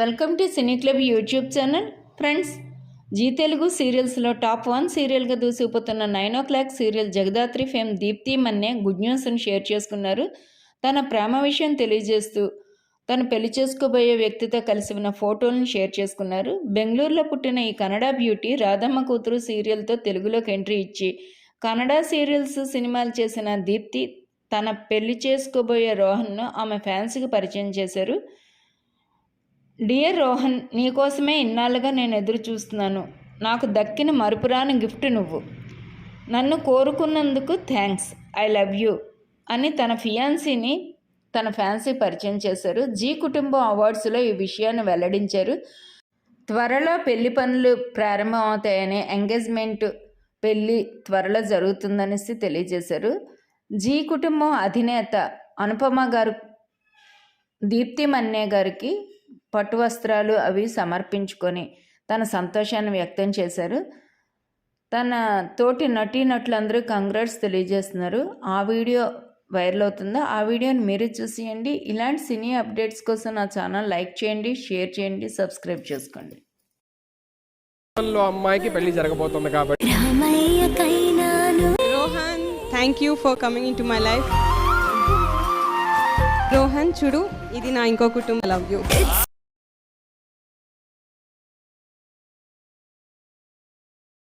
Welcome to cine club YouTube channel. Friends, Zee Telugu సీరియల్స్లో top 1 సీరియల్గా దూసుకుపోతున్న 9 o'clock serial Jagadhatri fame Deepthi Manne good న్యూస్ని share చేసుకున్నారు. తన ప్రేమ విషయం తెలియజేస్తూ తను పెళ్లి చేసుకోబోయే వ్యక్తితో కలిసి ఉన్న ఫోటోలను షేర్ చేసుకున్నారు. బెంగళూరులో పుట్టిన ఈ కన్నడ బ్యూటీ రాధమ్మ కూతురు సీరియల్తో తెలుగులోకి ఎంట్రీ ఇచ్చి కన్నడ సీరియల్స్ సినిమాలు చేసిన దీప్తి తన పెళ్లి చేసుకోబోయే రోహన్ను ఆమె ఫ్యాన్స్కి పరిచయం చేశారు. డియర్ రోహన్, నీకోసమే ఇన్నాళ్ళుగా నేను ఎదురు చూస్తున్నాను. నాకు దక్కిన మరుపురాని గిఫ్ట్ నువ్వు. నన్ను కోరుకున్నందుకు థ్యాంక్స్. ఐ లవ్ యూ అని తన ఫియాన్సీని తన ఫ్యాన్సీ పరిచయం చేశారు. జీ కుటుంబం అవార్డ్స్లో ఈ విషయాన్ని వెల్లడించారు. త్వరలో పెళ్లి పనులు ప్రారంభం అవుతాయని, ఎంగేజ్మెంట్ పెళ్లి త్వరలో జరుగుతుందనేసి తెలియజేశారు. జీ కుటుంబం అధినేత అనుపమ గారు దీప్తి మన్నే గారికి పట్టు వస్త్రాలు అవి సమర్పించుకొని తన సంతోషాన్ని వ్యక్తం చేశారు. తన తోటి నటీనటులందరూ కంగ్రాట్స్ తెలియజేస్తున్నారు. ఆ వీడియో వైరల్ అవుతుందో ఆ వీడియోని మీరు చూసేయండి. ఇలాంటి సినీ అప్డేట్స్ కోసం నా ఛానల్ లైక్ చేయండి, షేర్ చేయండి, సబ్స్క్రైబ్ చేసుకోండి. అమ్మాయికి పెళ్లి జరగబోతుంది కాబట్టి Rohan, thank you for coming in to my life. Rohan చూడు, ఇది నా ఇంకో కుటుంబం. Love you.